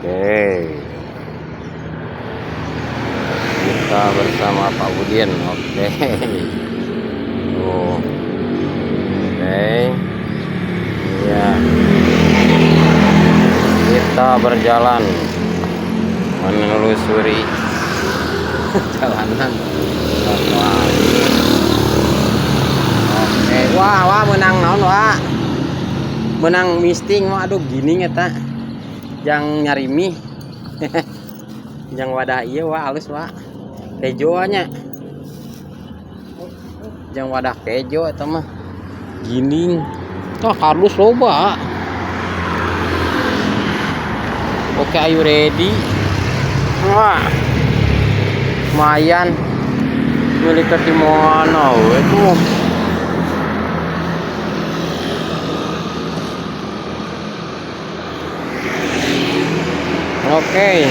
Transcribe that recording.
Oke, kita bersama Pak Budin. Oke. Oh, oke. Ya, kita berjalan menelusuri jalanan. Oke, wah menang naon wah. Menang misting wah, aduh gini eta. Yang nyari mie. Yang wadah iya wah halus wah. Kejo nya. Yang wadah kejo eta mah. Gining. Tah halus loba. Oke, are you ready? Wah. Lumayan. Milik ke mana itu. Oke.